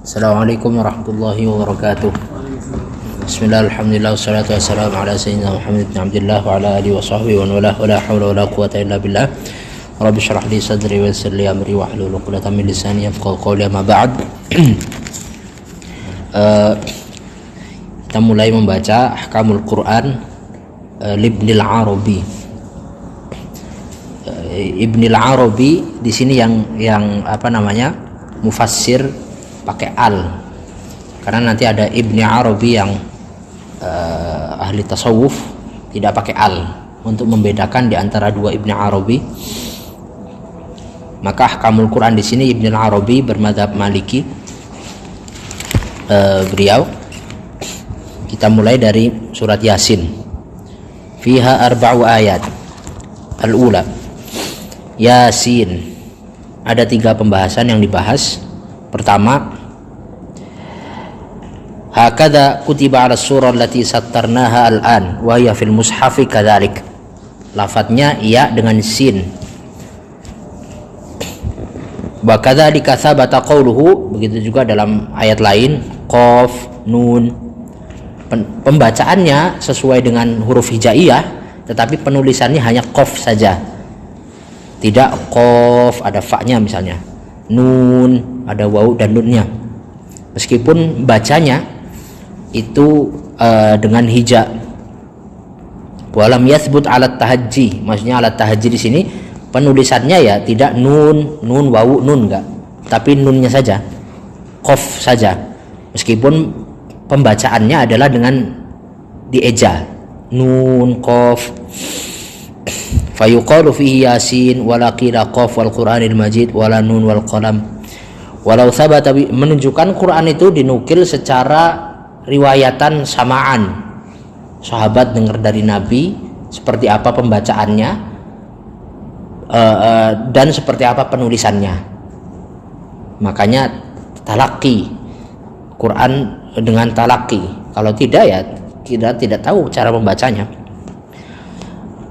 Assalamualaikum warahmatullahi wabarakatuh. Bismillah, alhamdulillah, wassalatu wassalamu ala sayyidina Muhammad bin Abdullah wa ala alihi wa sahbihi wa wala hawla wa la quwwata illa billah. Rabbi shrah li sadri wa yassir li amri wa hlul 'uqdatam min lisani yafqahu qawli, amma ba'd. Kita mulai membaca Ahkamul Quran Ibnul Arabi. Ibnul Arabi di sini yang mufassir pakai al, karena nanti ada Ibnu Arabi yang ahli tasawuf tidak pakai al untuk membedakan di antara dua Ibnu Arabi. Maka Ahkamul Quran di sini Ibnu Arabi bermadzhab Maliki. Beliau, kita mulai dari surat Yasin. Fiha arba'u ayat. Al-ula Yasin. Ada 3 pembahasan yang dibahas. Pertama, hakadha kutiba ala surah allati sattarnaha al-an wa hiya fil mushafi kadzalik. Lafadznya ya dengan sin. Wa kadzalika tsabata qauluhu, begitu juga dalam ayat lain, qaf, nun. Pembacaannya sesuai dengan huruf hijaiyah, tetapi penulisannya hanya qaf saja. Tidak qaf ada fa-nya misalnya. Nun ada waw dan nunnya, meskipun bacanya itu dengan hija. Walam yathbut alat tahajji, maksudnya alat tahajji di sini penulisannya ya tidak nun waw nun, enggak, tapi nunnya saja, qaf saja, meskipun pembacaannya adalah dengan dieja, nun qaf. Fayuqalu fihi Yasin wala qila qaf wal Qur'anil Majid wala nun wal qalam. Walau sabata, menunjukkan Quran itu dinukil secara riwayatan samaan. Sahabat dengar dari Nabi seperti apa pembacaannya dan seperti apa penulisannya. Makanya talaqi Quran dengan talaqi. Kalau tidak ya kita tidak tahu cara membacanya.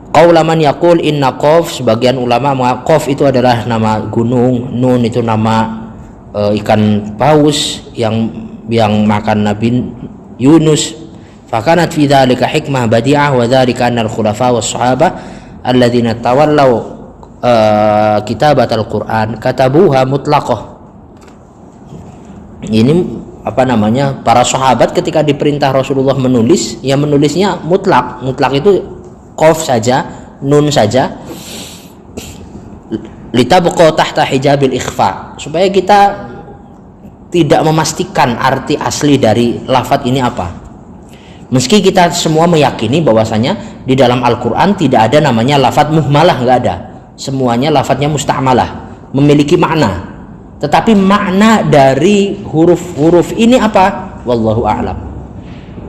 Qaulaman yaqul inna qaf, sebagian ulama qaf itu adalah nama gunung, nun itu nama ikan paus yang makan Nabi Yunus. Fakanat fi dzalika hikmah badi'ah wa dzalika anna al-khulafa was sahabah alladzina tawallaw kitabatal Quran katabuha mutlaqah. Ini para sahabat ketika diperintah Rasulullah menulis, ya menulisnya mutlak. Mutlak itu qaf saja, nun saja, litabqa tahta hijabil ikhfa, supaya kita tidak memastikan arti asli dari lafaz ini apa. Meski kita semua meyakini bahwasanya di dalam Al-Qur'an tidak ada namanya lafaz muhmalah, enggak ada. Semuanya lafaznya musta'malah, memiliki makna. Tetapi makna dari huruf-huruf ini apa? Wallahu a'lam.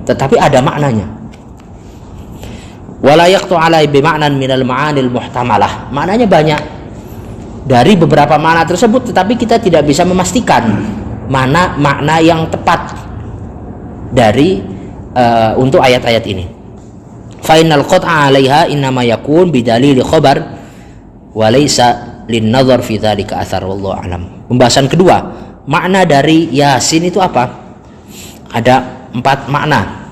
Tetapi ada maknanya. Wala yaqtu alai bima'nan minal ma'anil muhtamalah. Maknanya banyak dari beberapa makna tersebut, tetapi kita tidak bisa memastikan mana makna yang tepat dari untuk ayat-ayat ini. Fa innal qat'a 'alaiha innama yakun bidalil khabar wa laysa linnadhar fi dzalika athar, wallahu a'lam. Pembahasan kedua, makna dari Yasin itu apa? Ada 4 makna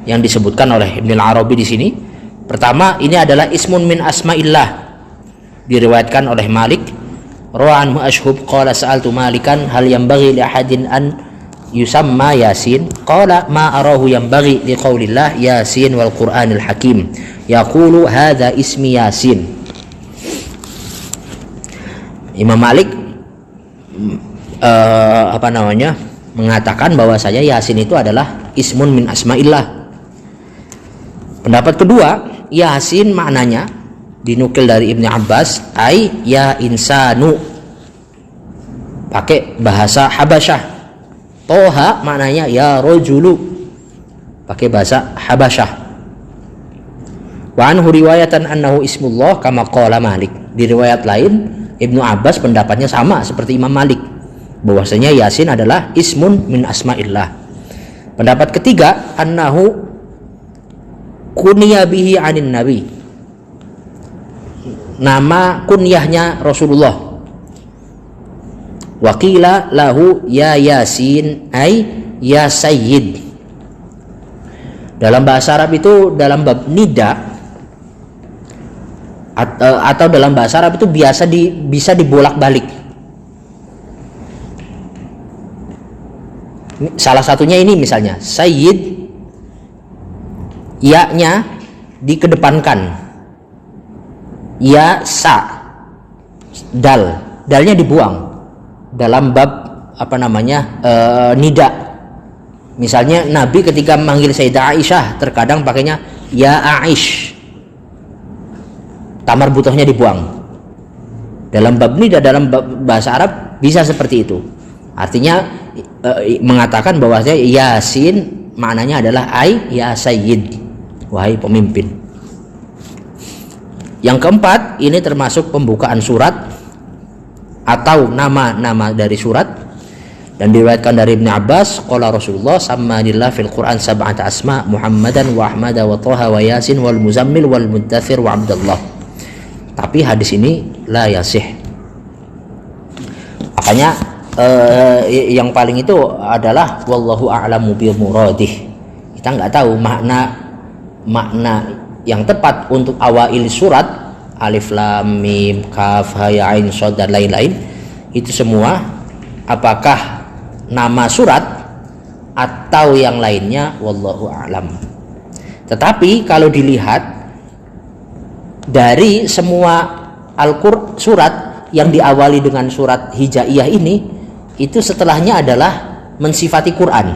yang disebutkan oleh Ibnul Arabi di sini. Pertama, ini adalah ismun min asma'illah, diriwayatkan oleh Malik. Rawan Mu'ashhub qala sa'altu Malikan hal yanbaghi li ahadin an yusamma Yasin, qala ma arahu yanbaghi li qaulillah Yasin wal Qur'anil Hakim yaqulu hadza ismi Yasin. Imam Malik mengatakan bahwasanya Yasin itu adalah ismun min asma'illah. Pendapat kedua, Yasin maknanya dinukil dari Ibnu Abbas, ai ya insanu, pakai bahasa Habasyah. Toha maknanya ya rajulu, pakai bahasa Habasyah. Wa anhu riwayatan annahu ismullah kama qala Malik. Di riwayat lain Ibnu Abbas pendapatnya sama seperti Imam Malik, bahwasanya Yasin adalah ismun min asma'illah. Pendapat ketiga, annahu kunya bihi anin nabi, nama kunyahnya Rasulullah. Wa qila lahu ya Yasin ay ya Sayyid. Dalam bahasa Arab itu dalam bab nida atau dalam bahasa Arab itu bisa dibolak-balik. Salah satunya ini misalnya Sayyid, ya-nya dikedepankan, ya sa, dalnya dibuang dalam bab nida. Misalnya Nabi ketika memanggil Sayyidah Aisyah terkadang pakainya ya Aish, tamar butuhnya dibuang. Dalam bab nida, dalam bahasa Arab bisa seperti itu. Artinya mengatakan bahwasanya Yasin maknanya adalah ya Sayyid, wahai pemimpin. Yang keempat, ini termasuk pembukaan surat atau nama-nama dari surat, dan diriwayatkan dari Ibnu Abbas qala Rasulullah sammanillah fil Quran sab'ata asma Muhammadan wa Ahmada wa Thaha wa Yasin wal Muzammil wal Muddathir wa Abdullah. Tapi hadis ini la yasih. Makanya yang paling itu adalah wallahu a'lamu bi muradih. Kita nggak tahu makna yang tepat untuk awail surat alif lam mim kaf ha ya ain shad dan lain-lain itu semua, apakah nama surat atau yang lainnya, wallahu a'lam. Tetapi kalau dilihat dari semua Al-Qur'an surat yang diawali dengan surat hijaiyah ini, itu setelahnya adalah mensifati Quran.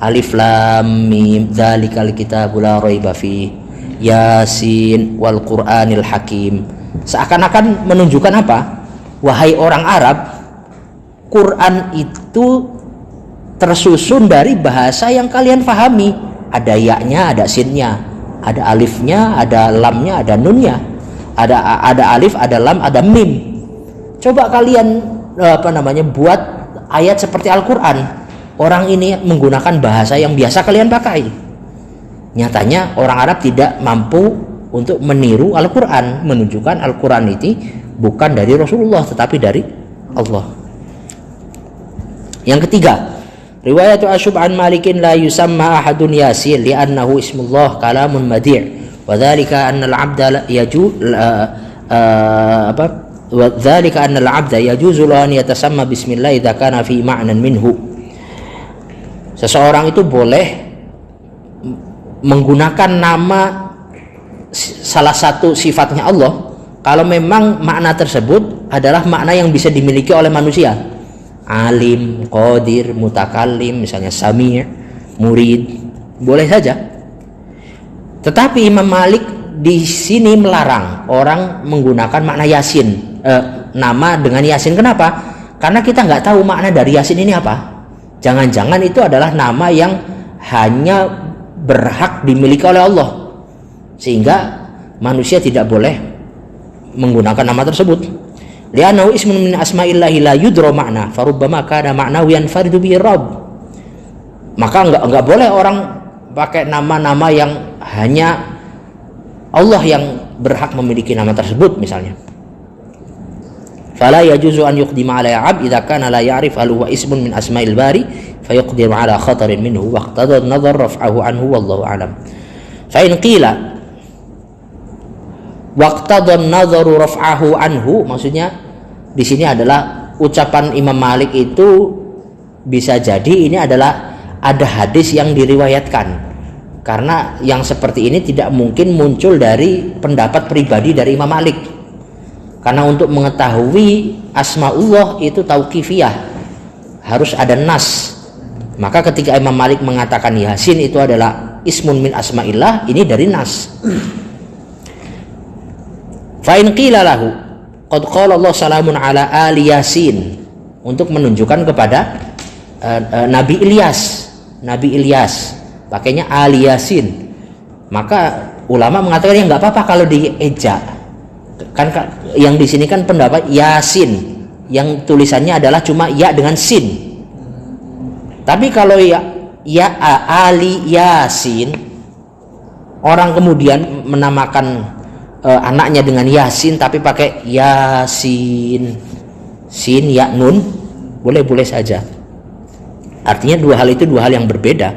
Alif lam mim dzalikal kitabul la raiba fi Yasin wal Qur'anil Hakim. Seakan-akan menunjukkan apa? Wahai orang Arab, Quran itu tersusun dari bahasa yang kalian pahami. Ada ya-nya, ada sin-nya, ada alifnya, ada lamnya, ada nunnya. Ada alif, ada lam, ada mim. Coba kalian buat ayat seperti Al-Quran. Orang ini menggunakan bahasa yang biasa kalian pakai. Nyatanya orang Arab tidak mampu untuk meniru Al-Quran, menunjukkan Al-Quran itu bukan dari Rasulullah tetapi dari Allah. Yang ketiga, riwayat Asyub an Malikin la yusamma ahadun Yasin li'annahu ismullah kalamun madi' wa dzalika anna al-'abda وذلك أن العبد يجوز له أن يتسمى بسم الله إذا كان في معنى منه. Seseorang itu boleh menggunakan nama salah satu sifatnya Allah kalau memang makna tersebut adalah makna yang bisa dimiliki oleh manusia. Alim, qadir, mutakallim, misalnya sami', murid, boleh saja. Tetapi Imam Malik di sini melarang orang menggunakan makna Yasin, nama dengan Yasin. Kenapa? Karena kita nggak tahu makna dari Yasin ini apa. Jangan-jangan itu adalah nama yang hanya berhak dimiliki oleh Allah, sehingga manusia tidak boleh menggunakan nama tersebut. Li'annahu ismun min asma'illahi la yudra makna, farubbama kana ma'nahu yanfaridu bihi rabb. Maka enggak boleh orang pakai nama-nama yang hanya Allah yang berhak memiliki nama tersebut misalnya. Fala yajuzu an yuqdima ala 'abd idza kana la ya'rif hal huwa ismun min asma'il bari fayuqdimu ala khatarin minhu wa iqtada an-nadhar raf'ahu anhu wallahu a'lam. Fa in qila waqtada an-nadharu raf'ahu anhu, maksudnya di sini adalah ucapan Imam Malik itu bisa jadi ini adalah ada hadis yang diriwayatkan. Karena yang seperti ini tidak mungkin muncul dari pendapat pribadi dari Imam Malik. Karena untuk mengetahui asmaullah itu tauqifiyah, harus ada nas. Maka ketika Imam Malik mengatakan Yasin itu adalah ismun min asma'illah, ini dari nas. Fa in qila lahu qad qala Allah salamun ala ali Yasin, untuk menunjukkan kepada Nabi Ilyas pakainya Ali Yasin. Maka ulama mengatakan ya nggak apa-apa kalau dieja. Kan yang di sini kan pendapat Yasin yang tulisannya adalah cuma ya dengan sin. Tapi kalau ya Ali Yasin, orang kemudian menamakan anaknya dengan Yasin tapi pakai Yasin, sin ya nun, boleh-boleh saja. Artinya dua hal itu dua hal yang berbeda.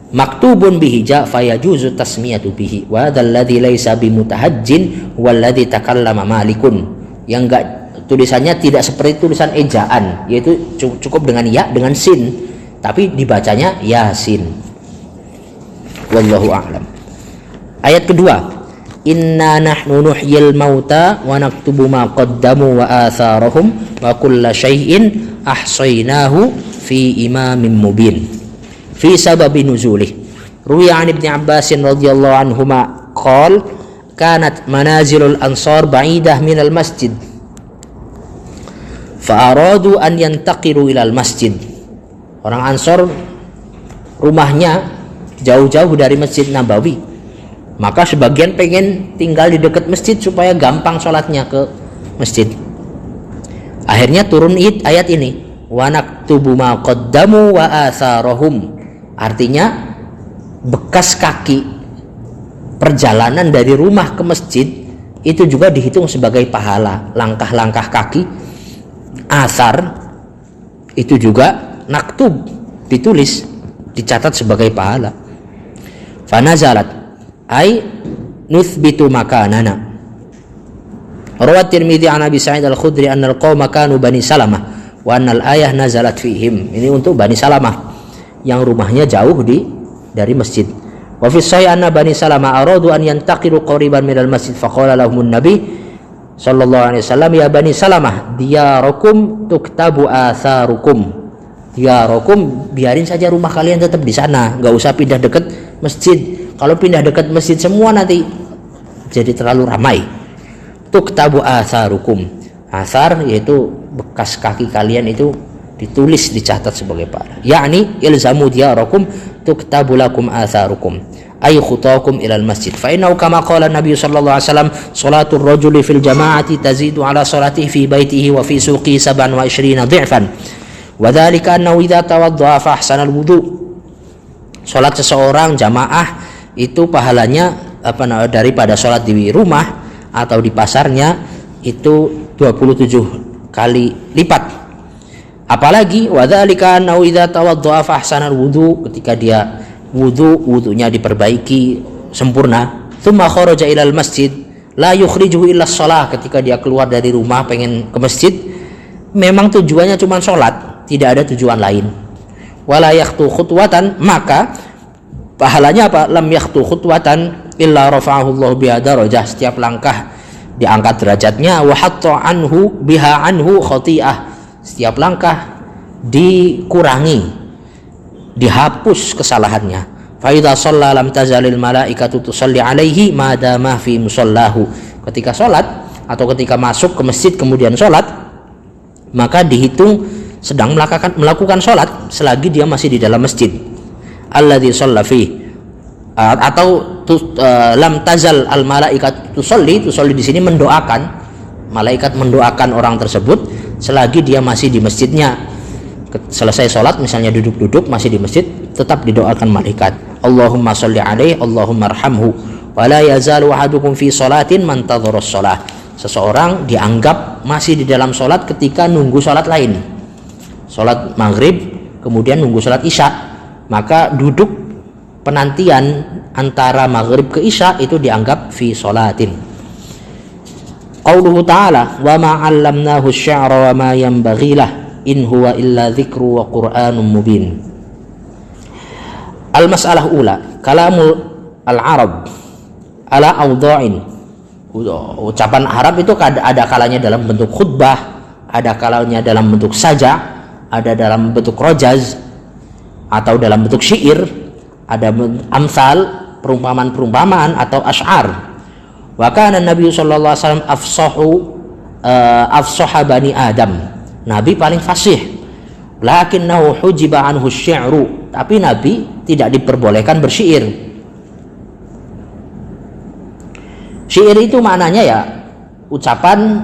Maktubun bihi ja fayajuzu tasmiyatu bihi wa dzalladzi laisa bimutahajjin walladzi takallama malikun. Yang enggak tulisannya tidak seperti tulisan ejaan, yaitu cukup dengan ya dengan sin, tapi dibacanya yasin. Wallahu a'lam. Ayat kedua, inna nahnu nuhyil mauta wa naktubu ma qaddamu wa atharahum wa kulla syai'in ahsaynahu fi imamin mubin. Fi sababi nuzulih ruwiya an ibni Abbasin radhiyallahu anhuma qala kanat manazilul ansar ba'idah minal masjid fa aradu an yantaqilu ilal masjid. Orang Ansor rumahnya jauh-jauh dari Masjid Nabawi, maka sebagian pengen tinggal di dekat masjid supaya gampang sholatnya ke masjid. Akhirnya turun ayat ini, wa naktubu ma qaddamu wa atharahum. Artinya bekas kaki perjalanan dari rumah ke masjid itu juga dihitung sebagai pahala. Langkah-langkah kaki, asar, itu juga naktub, ditulis, dicatat sebagai pahala. Fanazalat ay nuthbitu makanana. Rawat Tirmidzi an Abi Sa'id al-Khudri anna al-qauma kanu Bani Salamah wa anna al-ayah nazalat fihim. Ini untuk Bani Salamah yang rumahnya jauh dari masjid. Wa fi sahih anna Bani Salamah aradu an yantaqilu qariban minal masjid faqala lahumun nabi sallallahu alaihi wasallam ya Bani Salamah diyarakum tuktabu atharukum. Diyarakum, biarin saja rumah kalian tetap di sana, nggak usah pindah dekat masjid. Kalau pindah dekat masjid semua nanti jadi terlalu ramai. Tuktabu atharukum. Athar yaitu bekas kaki kalian itu ditulis, dicatat sebagai pahala. Yakni ilzamu diyarakum tuktabu lakum atharukum ay khutakum ilal masjid. Fa innahu kama qala Nabi sallallahu alaihi wasallam salatul rajuli fil jama'ati tazidu ala salatihi fi baitihi wa fi suqihi 27 dhi'fan. Wa dzalika annahu idza tawadda'a fa ahsana al-wudu. Salat seseorang jamaah itu pahalanya daripada salat di rumah atau di pasarnya itu 27 kali lipat. Apalagi wadzalika annahu idza tawadda'a fa ahsana al-wudu, ketika dia wudunya diperbaiki sempurna, tsumma kharaja ilal masjid la yukhrijuhu illa shalah, ketika dia keluar dari rumah pengen ke masjid memang tujuannya cuma sholat, tidak ada tujuan lain. Wala yakhtu khutwatan, maka pahalanya apa? Lam yakhtu khutwatan illa rafa'ahu Allah biha darajah, setiap langkah diangkat derajatnya. Wa hatta anhu biha anhu khati'ah, setiap langkah dikurangi, dihapus kesalahannya. Fa idza shalla lam tazalil malaikatu tusalli alaihi ma dama fi musallahu. Ketika sholat atau ketika masuk ke masjid kemudian sholat, maka dihitung sedang melakukan sholat selagi dia masih di dalam masjid. Alladzi shalla fi, atau lam tazal al malaikatu tusalli di sini mendoakan, malaikat mendoakan orang tersebut selagi dia masih di masjidnya. Selesai sholat misalnya duduk-duduk masih di masjid, tetap didoakan malaikat, Allahumma sholli alaihi Allahumma arhamhu wa la yazalu ahadukum fi sholatin man tadhara shalah. Seseorang dianggap masih di dalam sholat ketika nunggu sholat lain, sholat maghrib kemudian nunggu sholat isya, maka duduk penantian antara maghrib ke isya itu dianggap fi sholatin. Qauluhu ta'ala wa ma 'allamnahu asy-syi'ra wa ma yanbaghi lah in huwa illa dzikru wa qur'anun mubin. Al-mas'alah ula kalamul al-arab ala awdha'in. Ucapan Arab itu ada kalanya dalam bentuk khutbah, ada kalanya dalam bentuk saja, ada dalam bentuk rojaz atau dalam bentuk syair, ada amsal, perumpamaan-perumpamaan atau asy'ar. Wa kana Nabi sallallahu alaihi wasallam afsaha bani Adam. Nabi paling fasih. Lakinnahu hujiba anhu syi'ru, tapi Nabi tidak diperbolehkan bersyair. Syair itu maknanya ya ucapan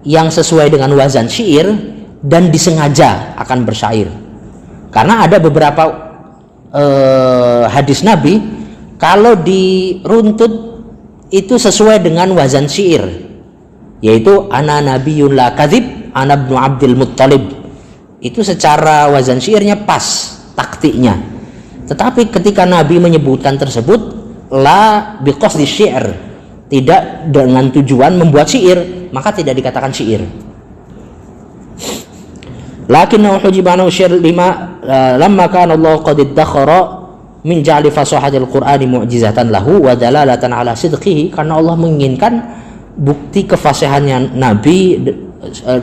yang sesuai dengan wazan syair dan disengaja akan bersyair. Karena ada beberapa hadis Nabi kalau diruntut itu sesuai dengan wazan syair, yaitu ana nabiyyun la kadzib ana ibnu Abdul Muttalib. Itu secara wazan syairnya pas taktiknya. Tetapi ketika Nabi menyebutkan tersebut la biqasdi syair, tidak dengan tujuan membuat syair, maka tidak dikatakan syair. Lakinnahu hujibanahu syair lamma kana Allah qad iddakhara min ja'li fasahatil Qur'ani mu'jizatan lahu wa dalalatan ala sidqihi, karena Allah menginginkan bukti kefasihannya Nabi,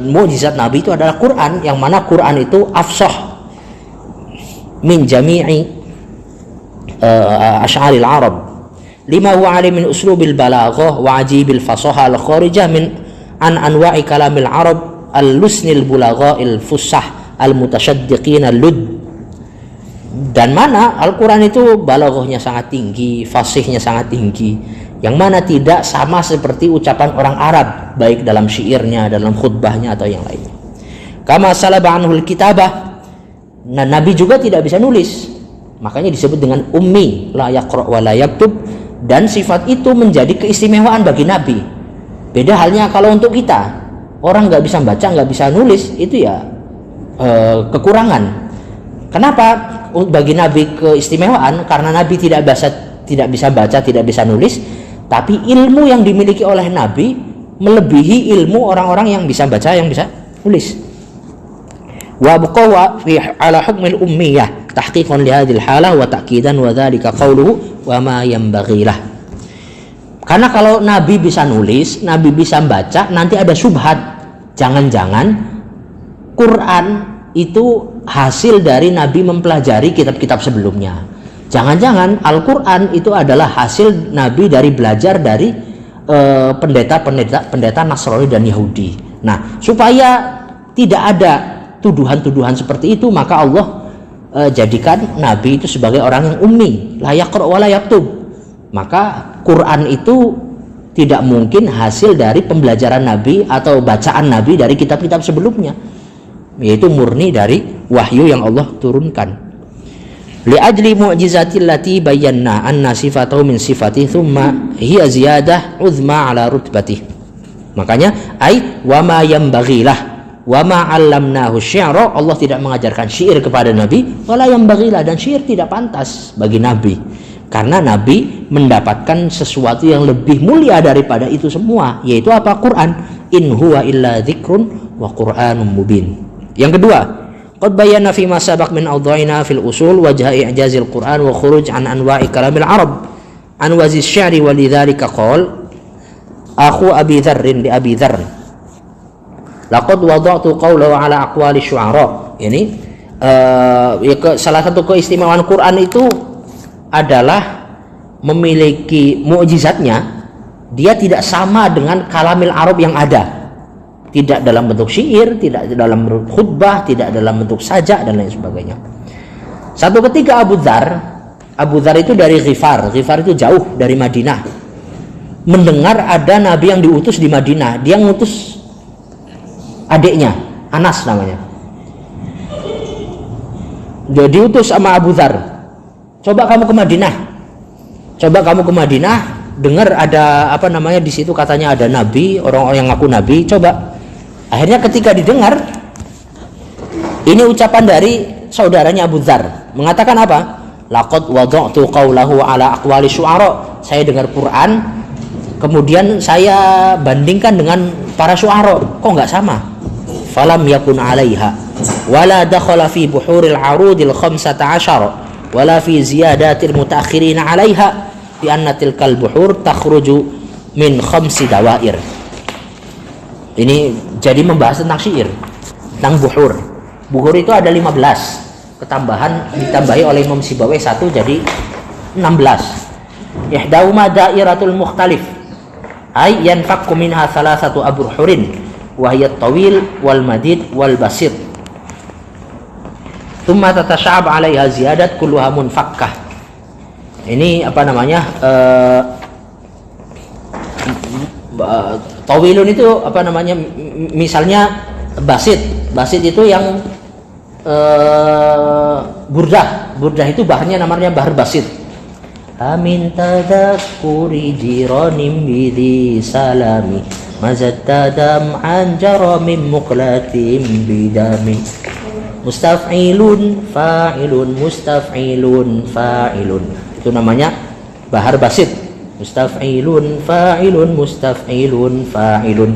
mukjizat Nabi itu adalah Quran, yang mana Quran itu afsah min jami'i asy'aril Arab lima huwa alim min uslubil balaghah wa ajibil fasaha al kharijah min an anwa'i kalamil Arab al-lusnil bulagha'il fussah al mutasyaddiqin al-lud. Dan mana Al-Quran itu balaghahnya sangat tinggi, fasihnya sangat tinggi, yang mana tidak sama seperti ucapan orang Arab, baik dalam syairnya, dalam khutbahnya atau yang lainnya. Kama salaba anhul kitabah, nah Nabi juga tidak bisa nulis, makanya disebut dengan ummi, la yaqra wa la yaktub, dan sifat itu menjadi keistimewaan bagi Nabi. Beda halnya kalau untuk kita, orang nggak bisa baca, nggak bisa nulis, itu ya kekurangan. Kenapa bagi Nabi keistimewaan? Karena Nabi tidak bisa baca, tidak bisa nulis, tapi ilmu yang dimiliki oleh Nabi melebihi ilmu orang-orang yang bisa baca, yang bisa nulis. Wa baqawa fi ala hukmil ummiyah tahqiqan li hadhil halah wa ta'kidan wa dzalika qawluhu wa ma yanbaghi lah. Karena kalau Nabi bisa nulis, Nabi bisa baca, nanti ada syubhat. Jangan-jangan Quran itu hasil dari Nabi mempelajari kitab-kitab sebelumnya. Jangan-jangan Al-Quran itu adalah hasil Nabi dari belajar dari pendeta Nasrani dan Yahudi. Nah, supaya tidak ada tuduhan-tuduhan seperti itu, maka Allah jadikan Nabi itu sebagai orang yang ummi, la yaqra wa la yaktub. Maka Quran itu tidak mungkin hasil dari pembelajaran Nabi atau bacaan Nabi dari kitab-kitab sebelumnya, yaitu murni dari wahyu yang Allah turunkan. Li ajli mu'jizatil lati bayyana anna sifatahu min sifati thumma hiya ziyadah uzma ala rutbati. Makanya ai wa ma yanbaghilah wa ma 'allamnahu syi'ra, Allah tidak mengajarkan syair kepada Nabi, wala yanbaghilah, dan syair tidak pantas bagi Nabi, karena Nabi mendapatkan sesuatu yang lebih mulia daripada itu semua, yaitu apa? Quran. In huwa illa dzikrun wa qur'anun mubin. Yang kedua, qad bayyana fi ma sabaq min awdha'ina fil usul wajha i'jazil Qur'an wa khuruj an anwa'i kalamil Arab an wazi sy'ri wa lidzalika qala akhu Abi Dzar li Abi Dzar laqad wada'tu qawlahu ala aqwali syu'ara. Ini salah satu keistimewaan Quran itu adalah memiliki mukjizatnya, dia tidak sama dengan kalamil Arab yang ada. Tidak dalam bentuk syair, tidak dalam bentuk khutbah, tidak dalam bentuk sajak dan lain sebagainya. Satu ketika Abu Dzar itu dari Ghifar itu jauh dari Madinah, mendengar ada Nabi yang diutus di Madinah. Dia ngutus adiknya, Anas namanya. Dia diutus sama Abu Dzar, coba kamu ke Madinah, dengar ada di situ katanya ada Nabi, orang-orang yang ngaku Nabi, coba. Akhirnya ketika didengar, ini ucapan dari saudaranya Abu Dzar, mengatakan apa? Laqad wada'tu qawlahu ala aqwali syu'ara. Saya dengar Quran, kemudian saya bandingkan dengan para syu'ara, kok nggak sama? Falam yakun 'alaiha wala dakhala fi buhuril 'arudil 15 wala fi ziyadatil mutaakhirin 'alaiha bi anna tilkal buhur takhruju min 5 dawair. Ini jadi membahas tentang syair, tentang buhur. Buhur itu ada 15, ditambahi oleh Imam Sibawi 1 jadi 16. Ihdahuma dairatul mukhtalif ay yanfakku minha salasatu abruhurin wa hiya tawil wal madid wal basit thumma tatasha'ab 'alaiha ziyadat kulluha munfakkah. Ini tawilun itu misalnya basit itu yang burdah itu bahannya namanya bahar basit. Amin tadakkuri jiranim bidhi salami mazatta dam'an jara min muqlatin bidami. Mustaf'ilun fa'ilun mustaf'ilun fa'ilun. Itu namanya bahar basit. Mustaf'ilun fa'ilun mustaf'ilun fa'ilun.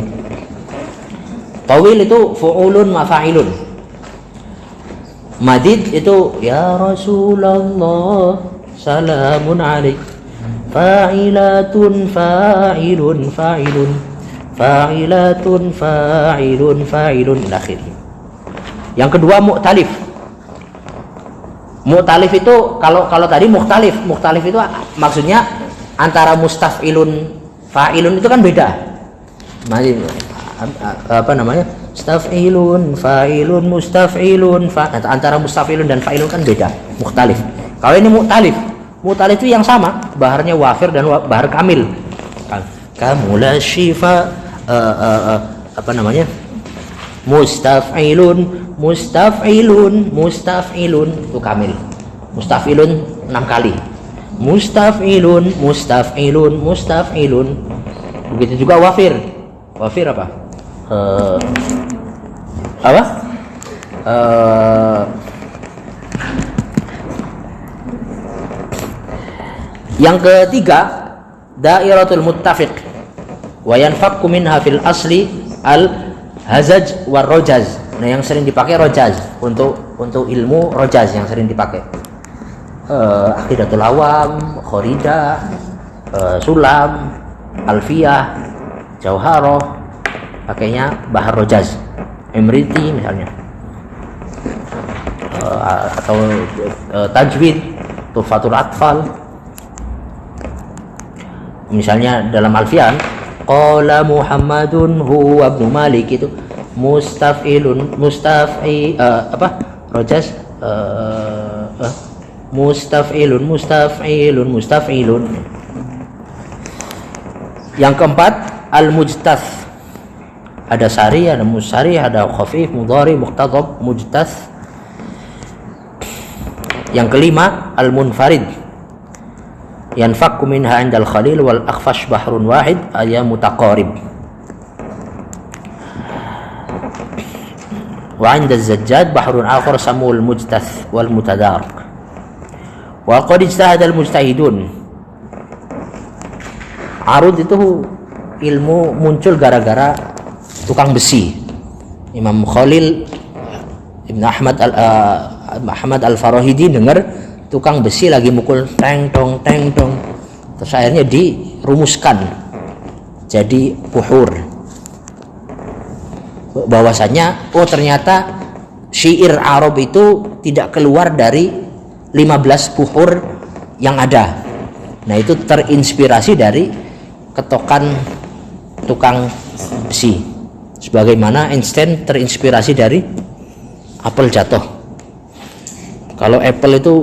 Tawil itu fu'ulun mafa'ilun. Madid itu ya Rasulullah salamun alaik. Fa'ilatun fa'ilun fa'ilun fa'ilatun fa'ilun fa'ilun ila akhirih. Yang kedua mu'talif. Mu'talif itu kalau tadi mukhtalif itu maksudnya antara mustaf'ilun fa'ilun itu kan beda. Apa namanya? Mustaf'ilun fa'ilun mustaf'ilun antara mustaf'ilun dan fa'ilun kan beda, mukhtalif. Kalau ini mu'talif itu yang sama, baharnya wafir dan bahar kamil. Kamula syifa apa namanya? Mustaf'ilun itu kamil. Mustaf'ilun 6 kali. Mustaf'ilun. Begitu juga wafir apa? Yang ketiga dairatul muttafiq wa yanfakku minha fil asli al hazaj war rojaz. Nah, yang sering dipakai rojaz untuk ilmu rojaz yang sering dipakai. Aqidatul awam, khoridah, sulam, alfiyah, jauharoh, pakainya bahar rojaz. Imriti misalnya. Atau tajwid, tufatul atfal. Misalnya dalam alfiyah qala Muhammadun huwa ibnu Malik itu mustaf'ilun rojaz mustaf'ilun. Yang keempat al-mujtath. Ada sari, ada musari, ada khafif, mudhari, muqtadab, mujtath. Yang kelima al-munfarid. Yanfakku minha 'inda al-khalil wal akhfash bahrun wahid ay mutaqarib. Wa 'inda az-zajjad bahrun akhar samul mujtath wal mutadarak. Wa qad ijtahada al-mujtahidun. Arud itu ilmu muncul gara-gara tukang besi. Imam Khalil Ibn Ahmad Al-Farahidi dengar tukang besi lagi mukul teng tong. Terus akhirnya dirumuskan jadi buhur. Bahwasanya ternyata syair Arab itu tidak keluar dari 15 buhur yang ada. Nah, itu terinspirasi dari ketokan tukang besi. Sebagaimana Einstein terinspirasi dari apel jatuh. Kalau apple itu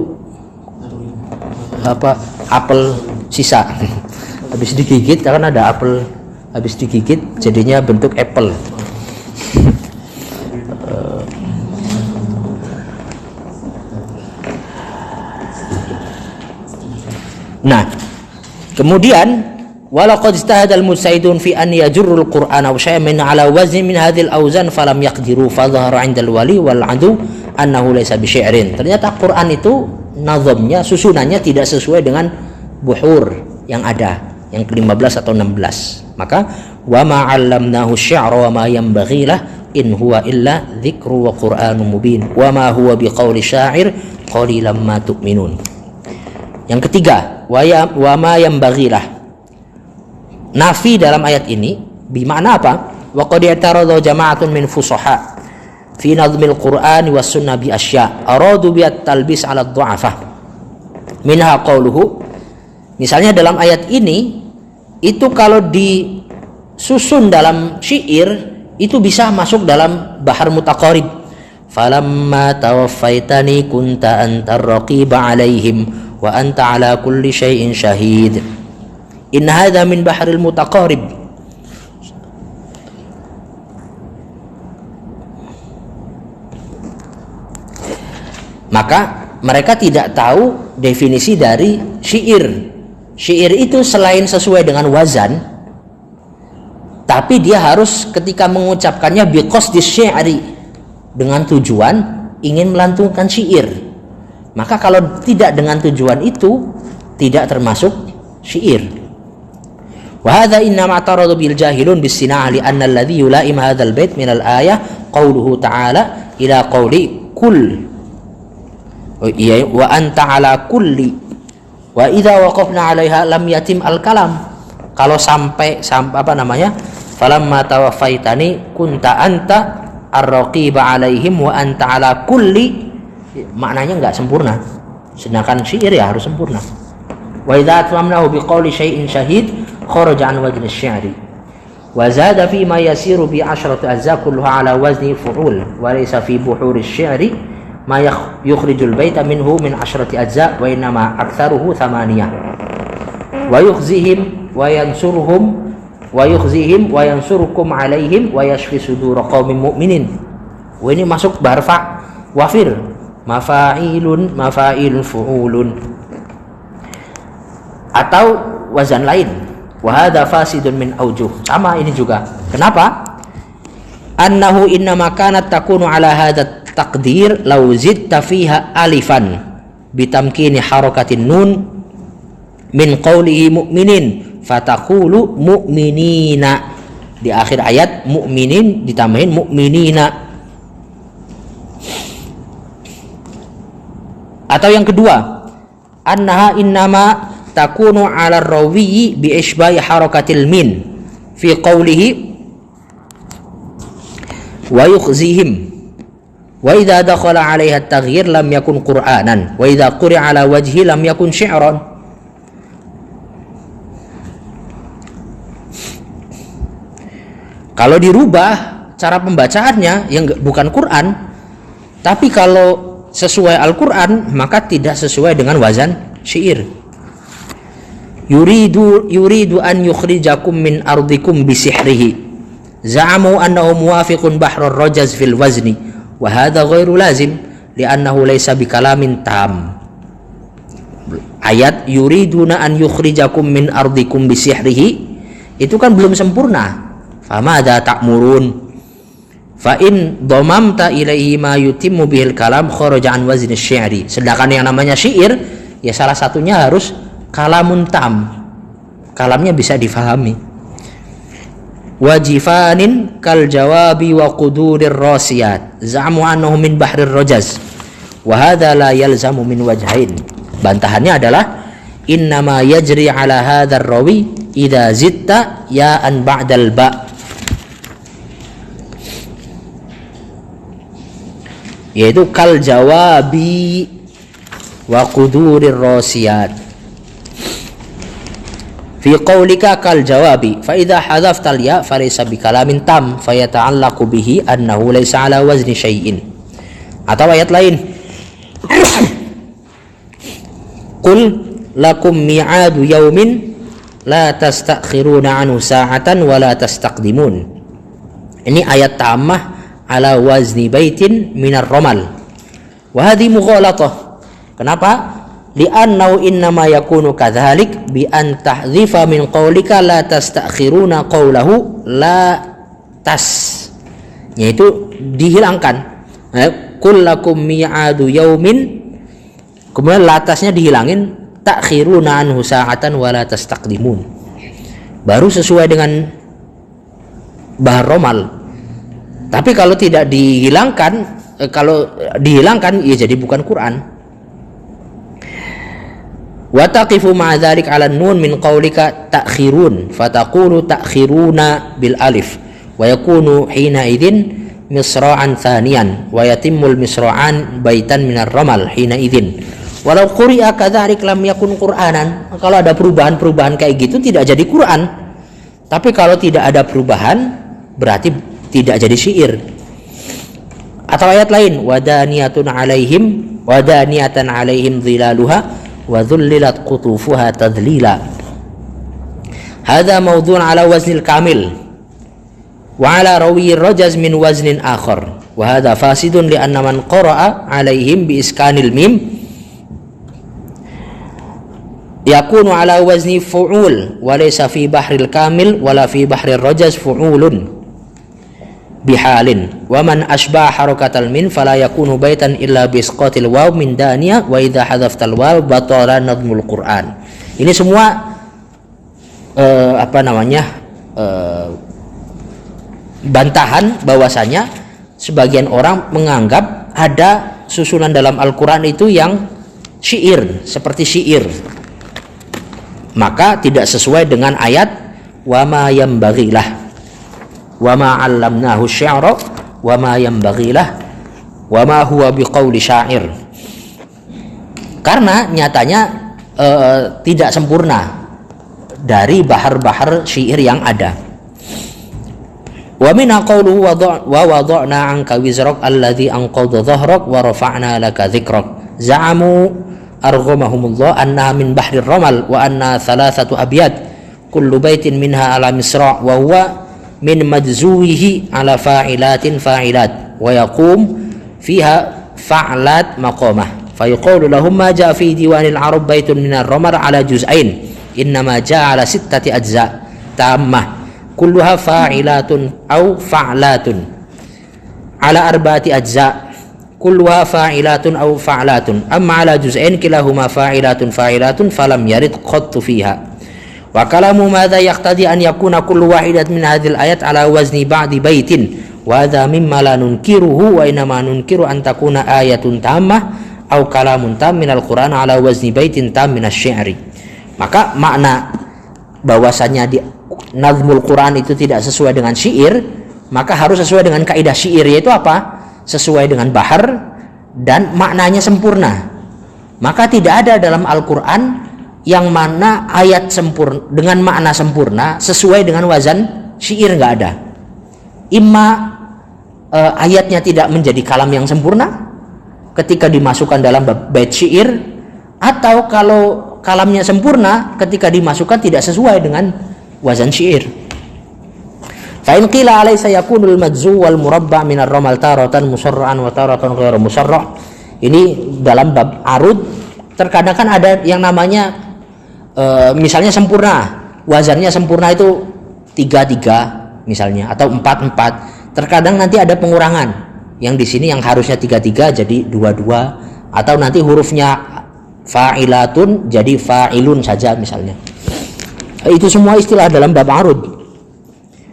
apel sisa habis digigit, karena ada apel habis digigit jadinya bentuk apple. Nah, kemudian walaqad ijtahada al-mujtahidun fi an yajurrul qur'ana wa syai'an min ala wazni min hadhil awzan falam yaqdiru fa dhahara 'inda al-wali wal 'adu annahu laysa bi syi'rin. Ternyata Quran itu nazamnya, susunannya tidak sesuai dengan buhur yang ada, yang ke-15 atau 16. Maka wa ma 'allamnahu syi'ra wa ma yanbaghi lah in huwa illa dzikru wa qur'anun mubin wa ma huwa biqauli sya'ir qalilan ma tu'minun. Yang ketiga, wa ma yanbaghi lah. Nafi dalam ayat ini bermakna apa? Wa qad i'tarada jama'atun min fusaha fi nazmil Qur'an was sunnah bi asya' aradu bi at-talbis 'ala ad-du'afa. Minha qauluhu. Misalnya dalam ayat ini itu kalau disusun dalam syair itu bisa masuk dalam bahar mutaqarib. Falamma tawaffaitani kunta antar raqiba 'alaihim wa anta 'ala kulli syai'in syahid. In hadza min bahril mutaqarib. Maka mereka tidak tahu definisi dari syair. Syair itu selain sesuai dengan wazan, tapi dia harus ketika mengucapkannya biqasdi syi'ri, dengan tujuan ingin melantunkan syair. Maka kalau tidak dengan tujuan itu tidak termasuk syair. Wa hadza inna ma taradu bil jahilun bis sina'ah li anna alladhi yula'im hadzal bait min al ayah qauluhu ta'ala ila qauli kull wa anta ala kulli wa idza waqafna 'alaiha lam yatim al kalam. Kalau sampai apa namanya, falamma tawaffaitani kunta anta ar-raqiba 'alaihim wa anta ala kulli, maknanya enggak sempurna, sedangkan syair ya harus sempurna. Wa idza atmamnahu biqauli syai'in syahid kharaja an wajhi asy-syi'ri wa zada fi ma yasiru bi 'ashrati ajza kulluha ala wazni fu'ul wa laysa fi buhuri asy-syi'ri ma yukhrijul baita minhu min 'ashrati ajza wa innama aktsaruhu thamaniyah wa yukhzihim wa yansuruhum wa yukhzihim wa yansurukum 'alaihim wa yashfi sudur qaumin mu'minin. Wa ini masuk barfa wafir mafa'ilun fu'ulun atau wazan lain. Wa hadza fasidun min aujuh, sama ini juga. Kenapa? Annahu innama kanat takunu ala hadza taqdir law zidta fiha alifan bitamkini harakatin nun min qawlihi mu'minin fataqulu mu'minina, di akhir ayat mu'minin ditambahin mu'minina. Atau yang kedua, annaha innama takunu ala rawi bi isbahi harakatil min fi qawlihi wa yukhzihim wa idza dakhala 'alaiha at-taghyir lam yakun qur'anan wa idza quri'a ala wajhi lam yakun syi'ran. Kalau dirubah cara pembacaannya yang bukan Quran, tapi kalau sesuai Al-Quran maka tidak sesuai dengan wazan syair. Yuridu an yukhrijakum min ardikum bisihrihi za'amu annahu muwafiqun bahrur rajaz fil wazni wa hadha ghairu lazim li'annahu laysa bikalamin tam. Ayat yuriduna an yukhrijakum min ardikum bisihrihi itu kan belum sempurna. Famadza ta'murun fa in dhamamta ilaihi ma yutimmu bihil kalam kharaja an wazni syi'ri. Sedangkan yang namanya syair ya salah satunya harus kalamun tam, kalamnya bisa difahami. Wajifanin kal jawabi wa qudurir rasiyat za'mu annahu min bahrir rajaz wa hadza la yalzamu min wajhain. Bantahannya adalah innama yajri ala hadzal rawi idza zitta ya'an ba'dal ba, yaitu kal jawabi wa qudurir rasiyat fi qaulika kal jawabi fa idza hadzaftal ya falaysa bikalamin tam fayata'allaqu bihi annahu laysa ala wazni syai'in. Atau ayat lain qul lakum mi'adu yaumin la tastakhiruna anhu sa'atan wa la tastaqdimun. Ini ayat tamah ala wazni baitin minar romal wa hadhi mughalatah. Kenapa? Li'annahu innama yakunu kadzalik bi an tahdhifa min qaulika la tastakhiruna qaulahu la tas, yaitu dihilangkan qul lakum mi'adu yaumin, kemudian latasnya dihilangin takhiruna anhu sa'atan wa la tastaqdimun, baru sesuai dengan bahar romal. Tapi kalau tidak dihilangkan, kalau dihilangkan ya jadi bukan Quran. Wa taqifu ma'a dzalik 'ala nun min qaulika ta'khirun fataqulu ta'khiruna bil alif wa yakunu hina idzin misra'an thaniyan wa yatimmul misra'an baitan minar ramal hina idzin walau quri'a kadzalik lam yakun qur'anan. Kalau ada perubahan-perubahan kayak gitu tidak jadi Quran. Tapi kalau tidak ada perubahan berarti tidak jadi syair. Atau ayat lain wadaniyatan 'alaihim dhilaluha wa dhullilat qutufuha tadlila. Hadza mawdhu'un 'ala waznil kamil wa 'ala rawi rajaz min waznin akhar wa hadza fasidun li anna man qara'a 'alaihim bi iskanil mim yakunu ala wazni fu'ul wa laysa fi bahril kamil wala fi bahril rajaz fu'ulun bihalin wa man asbah harakatal min fala yakunu baitan illa bisqatil waw min daniya wa idha hadaftal waw batala nadmul Qur'an. Ini semua bantahan bahwasanya sebagian orang menganggap ada susunan dalam Al-Quran itu yang syair, seperti syair, maka tidak sesuai dengan ayat wa ma yambaghilah wa ma 'allamnahu syi'ra wa ma yambaghilah wa ma huwa biqauli syair, karena nyatanya tidak sempurna dari bahar-bahar syair yang ada. Wa minna qawluhu wa wada'na 'anka wizrak alladhi anqadha dhahrak wa rafa'na laka dhikrak za'amu arghamahumullah anna min bahrir ramal wa anna thalathatu abyad kullu baitin minha ala misra' wa huwa min majzuwihi ala fa'ilatin fa'ilat wa yaqum fiha fa'lat maqamah fa yuqalu lahum ma ja'a fi diwanil arab baitun minar ramal ala juz'ain innama ja'a ala sittati ajza' tammah kulluha fa'ilatun au fa'latun ala arba'ati ajza' kulluha fa'ilatun au fa'latun amma ala juz'ain kilahuma fa'ilatun falam yarid qattu fiha wa kalamu madha yaqtadi an yakuna kullu wahidat min hadhil ayat ala wazni ba'di baitin wa hadha mimma la nunkiruhu wa inama nunkiru an takuna ayatun tammah au kalamun tam minal Qur'an ala wazni baitin tam minas syi'ri. Maka makna bahwasanya di nazmul Quran itu tidak sesuai dengan syair, maka harus sesuai dengan kaidah syair, yaitu apa? Sesuai dengan bahar dan maknanya sempurna. Maka tidak ada dalam Al-Quran yang mana ayat sempurna dengan makna sempurna sesuai dengan wazan syair, nggak ada. Imma ayatnya tidak menjadi kalam yang sempurna ketika dimasukkan dalam bait syair, atau kalau kalamnya sempurna ketika dimasukkan tidak sesuai dengan wazan syair. Fa in qila alaysa yakunul majzu wal murabba' min ar-ramal taratan musarra'an wa taratan ghairu musarra'. Ini dalam bab arud terkadang kan ada yang namanya misalnya sempurna, wazannya sempurna itu 3-3 misalnya atau 4-4. Terkadang nanti ada pengurangan. Yang di sini yang harusnya 3-3 jadi 2-2, atau nanti hurufnya fa'ilatun jadi fa'ilun saja misalnya. Itu semua istilah dalam bab arud.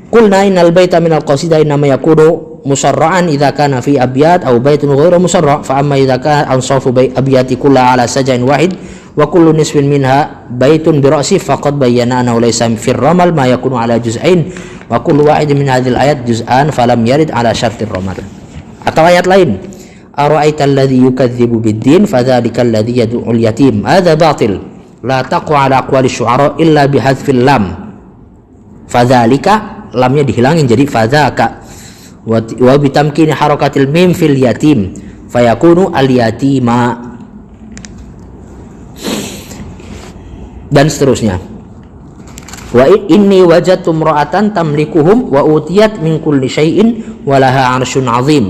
Qulna innal baita minal qasidah innama yakunu musarra'an idza kana fi abyad aw baitun ghairu musarra' fa amma idza kana ansafu abyati kullaha ala saj'in wahid wa kullu nisfin minha baitun bi ra'si faqad bayyana annahu laysa fi ramal ma yakunu ala juz'ain wa kullu wahidin min hadhil ayat juz'an falam yarid ala syartir ramal. Atau ayat lain, ara'aita alladhi yukadzibu bid-din fadzalika alladhi yad'ul yatim hadza batil la taqwa ala aqwali syu'ara illa bihadzfil lam. Fadzalika lamnya dihilangin jadi fadzaka wa bitamkini harakatil mim fil yatim fayakunu al yatima, dan seterusnya. Wa inni wajadtu imra'atan tamlikuhum wa utiyat min kulli syai'in wa laha 'arsyun 'azim.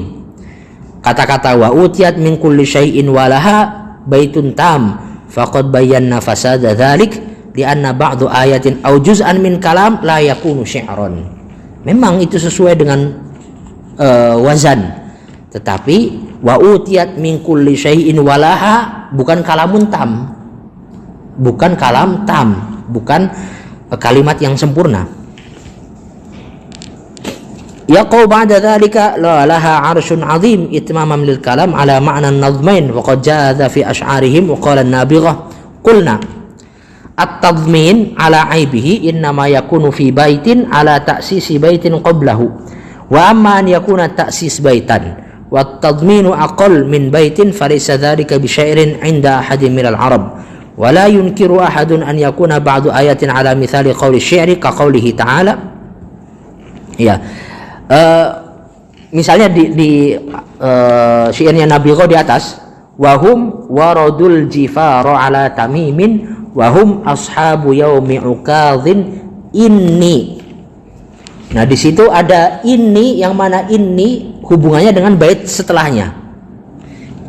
Kata-kata wa utiyat min kulli syai'in wa laha baitun tam faqad bayyana fasada dzalik li anna ba'du ayatin aw juz'an min kalam la yakunu syi'ran. Memang itu sesuai dengan wazan, tetapi wa utiyat min kulli syai'in wa laha bukan kalamun tam, bukan kalam tam, bukan kalimat yang sempurna. Yaqau ba'da dzalika la laha 'arsyun 'azim itmamam lil kalam ala ma'na an-nadhmain wa qad jaa fi asy'arihim wa qala an-nabighah qulna at-tadhmin ala 'aibihi innama yakunu fi baitin ala ta'sisi baitin qablahu wa amma an yakuna ta'sis baitan wa at-tadhminu aqall min baitin falaysa dzalika bi syai'rin 'inda ahadin minal 'arab wa la yunkiru ahadun an yakuna ba'du ayatin ala mithali qawli syi'ri ka qawlihi ta'ala. Ya, misalnya di syairnya Nabi di atas, wahum waradul jifara ala tamimin wahum ashabu yaumi ukadhin inni. Nah di situ ada ini, yang mana ini hubungannya dengan bait setelahnya.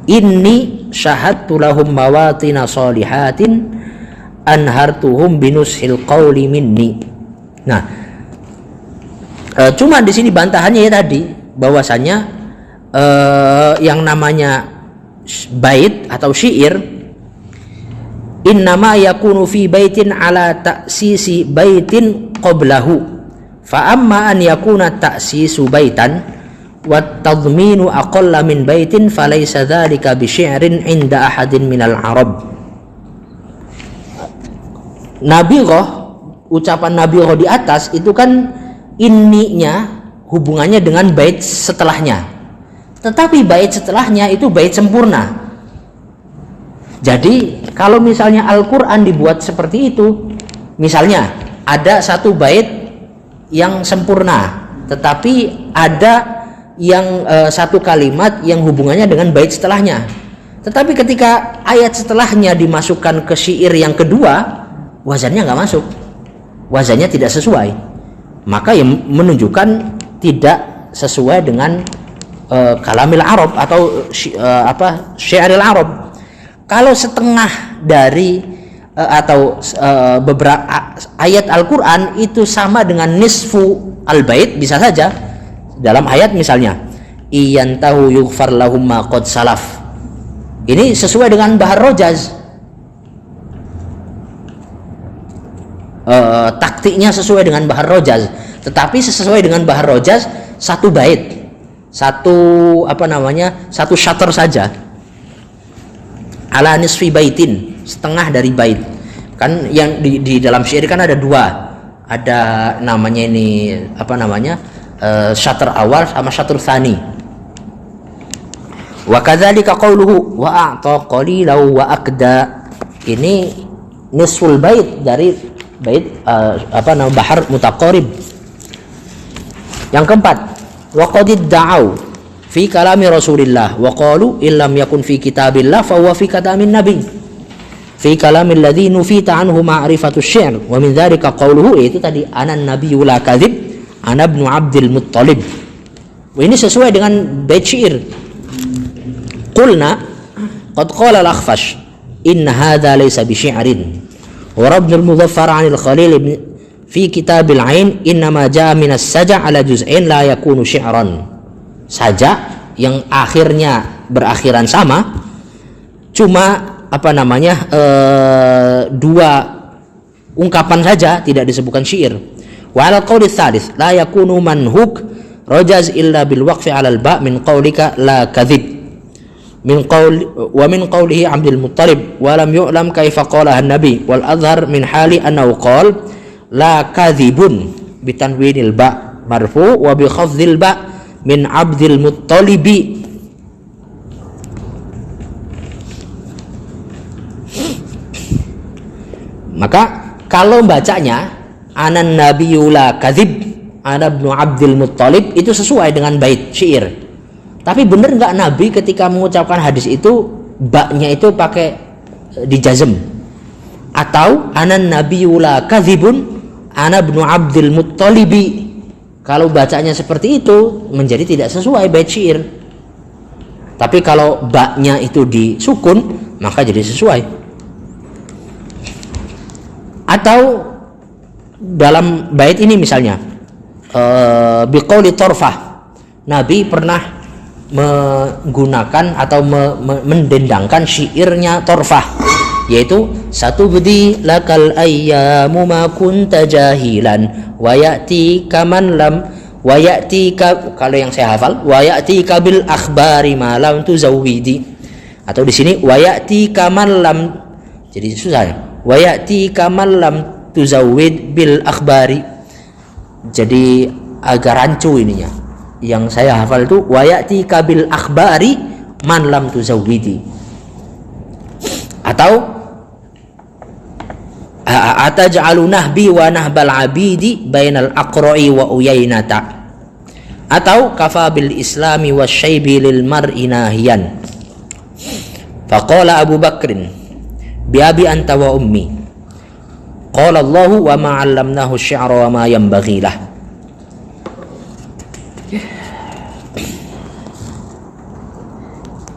Inni syahadtu lahum mawatina salihatin anhartuhum binushil qawli minni. Nah, cuma di sini bantahannya ya tadi bahwasanya yang namanya bait atau syair innama yakunu fi baitin ala ta'sisi baitin qablahu fa amma an yakuna ta'sisu baitan wa tadminu aqalla min baitin falaysa dzalika bi syi'rin 'inda ahadin minal arab. Nabighah, ucapan nabighah di atas itu kan inninya hubungannya dengan bait setelahnya, tetapi bait setelahnya itu bait sempurna. Jadi kalau misalnya Al-Quran dibuat seperti itu, misalnya ada satu bait yang sempurna, tetapi ada yang satu kalimat yang hubungannya dengan bait setelahnya, tetapi ketika ayat setelahnya dimasukkan ke syair yang kedua, wazannya nggak masuk, wazannya tidak sesuai, maka yang menunjukkan tidak sesuai dengan kalamil Arab atau syairil Arab. Kalau setengah dari atau beberapa ayat Al-Quran itu sama dengan nisfu al-bait, bisa saja dalam ayat misalnya iyantahu yughfar lahum ma qad salaf, ini sesuai dengan bahar rojaz, taktiknya sesuai dengan bahar rojaz, tetapi sesuai dengan bahar rojaz satu bait, satu syatar saja, ala nisfi baitin, setengah dari bait. Kan yang di dalam syair kan ada dua, ada namanya ini syatar awal sama syatar tsani. Wa kadzalika qauluhu wa a'ta qalilan wa akda, ini nisful bait dari bait bahar mutaqarib. Yang keempat, wa qad da'au fi kalami Rasulillah wa qalu illam yakun fi kitabillah fa huwa fi kalamin nabi fi kalamil ladzi nufita anhu ma'rifatu syi'r wa min dzalika qauluhu, itu tadi anan nabiyyu la kadzib ana ibnu Abdul Muttalib. Ini sesuai dengan bait syair. Qulna qad qala al-Akhfash inna hadza laysa bi syi'rin wa Ibn al-Mudhaffar 'an al-Khalil fi kitab al-'ain innama jaa min as-saja' ala juz'ain la yakunu syi'ran. Saja yang akhirnya berakhiran sama, cuma dua ungkapan saja, tidak disebutkan syair. Wa ala qauli tsalits la yakunu manhuk rajaz illa bil waqfi ala al ba min qaulika la kadhib min qawlihi Abdul Muttalib wa lam yu'lam kaifa qala an-nabi wal azhar min hali annahu qala la kadhibun bi tanwinil ba marfu wa bi khafdhil ba min Abdul Muttalibi. Maka kalau bacanya anan nabiyyu la kadzib ana ibnu Abdul Muttalib, itu sesuai dengan bait syair. Tapi benar nggak Nabi ketika mengucapkan hadis itu baknya itu pakai dijazm, atau anan nabiyyu la kadzibun ana ibnu Abdul Muttalibi? Kalau bacanya seperti itu menjadi tidak sesuai bait syair. Tapi kalau baknya itu disukun maka jadi sesuai. Atau dalam bait ini misalnya biqauli torfah, Nabi pernah menggunakan atau mendendangkan syairnya torfah, yaitu satu budi lakal ayyamu ma kunta jahilan wa ya'ti kaman lam wa ya'ti ka, kalau yang saya hafal wa ya'ti kabil akhbari ma lam tuzawwidi, atau di sini wa ya'ti kaman lam, jadi susah ya, wa ya'ti kaman lam tuzawwid bil akhbari, jadi agak rancu ininya. Yang saya hafal itu wa ya'ti kabil akhbari man lam tuzawwidi, atau ataj'alu nahbi wa nahbal abidi bainal aqra'i wa uyainata, atau kafa bil islami wasyaibi lil mar'i nahiyan faqala Abu Bakrin bi abi anta wa ummi qala Allahu wa ma 'allamnahu asy-syi'ra wa ma yanbaghi lah.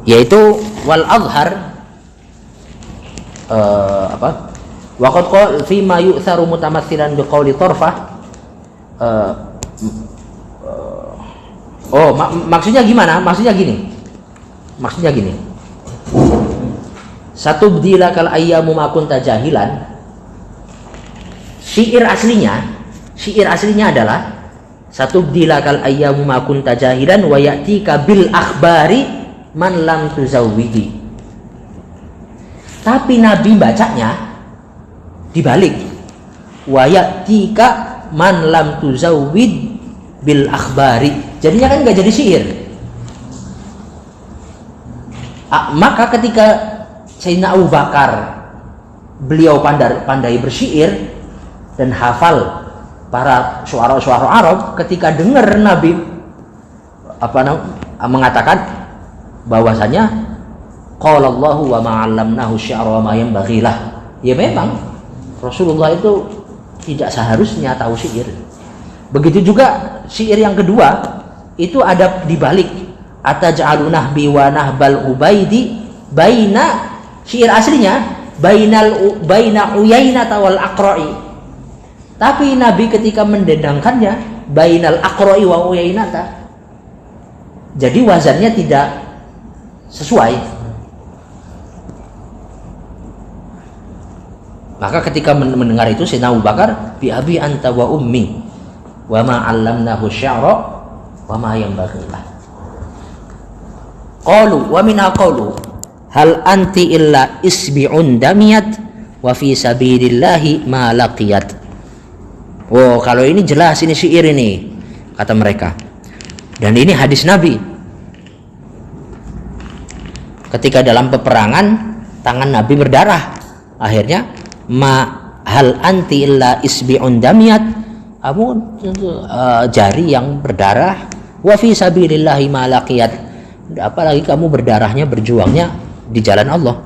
Yaitu wal azhar Waqad qala fi ma yu'tharu mutamatsilan biqauli Tarfah. Maksudnya gimana? Maksudnya gini. Satubdilakal ayyamu ma kunta jahilan. Syair aslinya adalah satubdilakal ayyamu ma kunta jahilan wa ya'tika bil akhbari man lam tuzawwidi. Tapi Nabi bacanya dibalik, wa ya'tika man lam tuzawwid bil akhbari. Jadinya kan nggak jadi syair. Maka ketika Sayyidina Abu Bakar, beliau pandai bersyair dan hafal para syuara Arab, ketika dengar Nabi mengatakan bahwasanya qala Allahu wa ma 'allamnahu syi'ra wa ma yanbaghi lah. Ya memang Rasulullah itu tidak seharusnya tahu syair. Begitu juga syair yang kedua itu ada dibalik. Ataj'alu nahbi wa nahbal ubaidi baina, syair aslinya baina Uyainata wal Aqra'i. Tapi Nabi ketika mendendangkannya bainal Aqra'i wa Uyainata, jadi wazannya tidak sesuai. Maka ketika mendengar itu Sayyidina Abu Bakar, bi abi anta wa ummi wa ma 'allamnahu syi'ra wa ma yanbaghi lah. Qalu wa minha qalu hal anti illa isbi'un damiyat wa fi sabilillahi ma laqiyat. Oh, kalau ini jelas, ini syair ini, kata mereka. Dan ini hadis Nabi. Ketika dalam peperangan tangan Nabi berdarah, akhirnya ma hal anti illa isbi'un damiyat, kamu jari yang berdarah, wa fi sabilillahi ma laqiyat, apalagi kamu berdarahnya, berjuangnya di jalan Allah.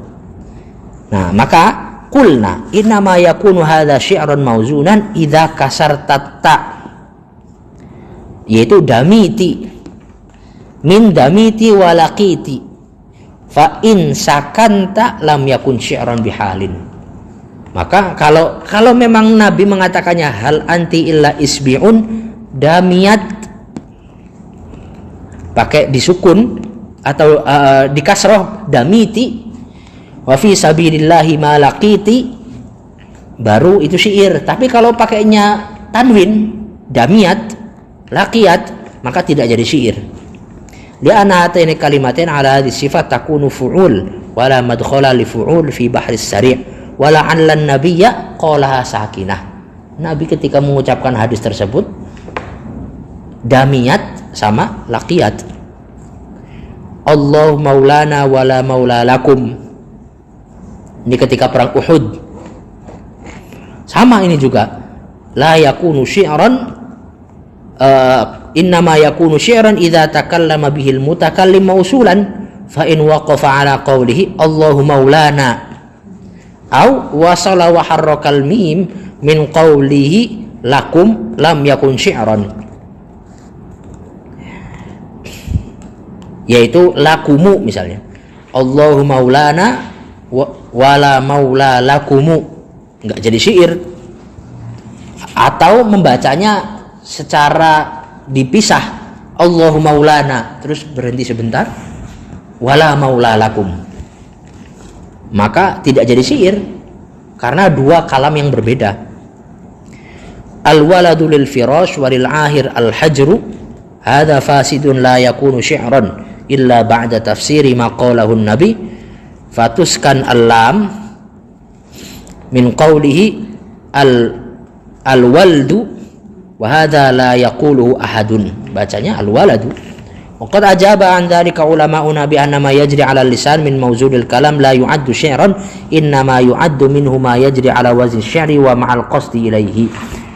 Nah, maka qulna inna ma yakunu hadza syi'ran mauzunan idza kasarta ta, yaitu damiti min damiti wa laqiti fa in sakanta lam yakun syi'ran bihalin. Maka kalau memang Nabi mengatakannya hal anti illa isbi'un damiyat pakai disukun atau di kasroh damiti wa fi sabilillahi ma laqiti, baru itu syair. Tapi kalau pakainya tanwin damiyat laqiyat, maka tidak jadi syair. Li'anna hataini kalimatain ala hadhihi sifat takunu fu'ul wala madkhala li fu'ul fi bahris sari' wala 'allan nabiyya qalaha sakinah. Nabi ketika mengucapkan hadis tersebut damiyat sama laqiyat. Allah maulana wala maula lakum. Ini ketika perang Uhud. Sama ini juga. La yakunu syi'ran innama yakunu syi'ran idza takallama bihil mutakallim mausulan fa in waqafa ala qawlihi Allahu maulana au wasala wa harrakal mim min qawlihi lakum lam yakun syi'ran, yaitu lakumu misalnya Allahu maulana wala maula lakumu, enggak jadi syair. Atau membacanya secara dipisah, Allahu maulana terus berhenti sebentar wala maula lakum, maka tidak jadi syair karena dua kalam yang berbeda. Al waladu lil firash walil ahir al hajru hadza fasidun la yakunu syi'ran illa ba'da tafsiri ma qalahu nabi fatuskan al-lam min qawlihi al-waldu wa hadza la yaquluhu ahadun, bacanya al-waladu. Wa qad ajaba an dzalika ulama'una bi anna ma yajri 'ala al-lisan min mawzunil kalam la yu'addu syi'ran inna ma yu'addu minhu ma yajri 'ala wazn syi'ri wa ma'al qasdi ilaihi.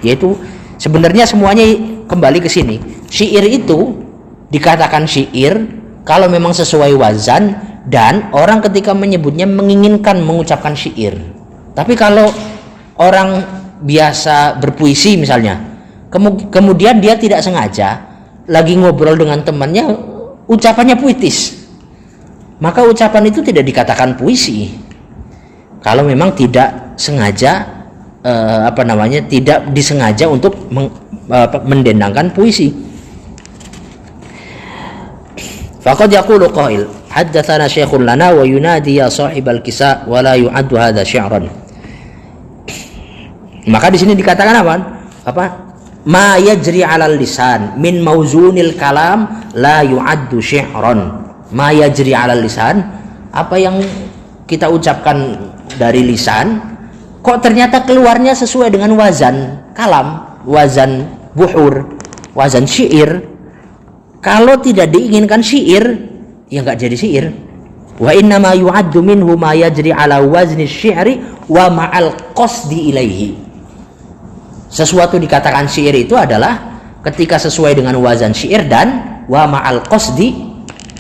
Yaitu sebenarnya semuanya kembali ke sini. Syair itu dikatakan syair kalau memang sesuai wazan dan orang ketika menyebutnya menginginkan mengucapkan syair. Tapi kalau orang biasa berpuisi misalnya, kemudian dia tidak sengaja lagi ngobrol dengan temannya, ucapannya puitis, maka ucapan itu tidak dikatakan puisi kalau memang tidak sengaja tidak disengaja untuk mendendangkan puisi. Faqad yaqulu qail haddatsana syekhun lana wa yunadi ya sahibal kisa wa la yu'addu hadza syi'ran. Maka di sini dikatakan apa? Ma yajri 'alal lisan min mauzunil kalam la yu'addu syi'ran. Ma yajri 'alal lisan, apa yang kita ucapkan dari lisan kok ternyata keluarnya sesuai dengan wazan kalam, wazan buhur, wazan syair. Kalau tidak diinginkan syair, ya nggak jadi syair. Wa inna ma yu'addu minhu ma yajri ala wazni syi'ri wa ma'al qasdi ilaihi. Sesuatu dikatakan syair itu adalah ketika sesuai dengan wazan syair dan wa ma'al qasdi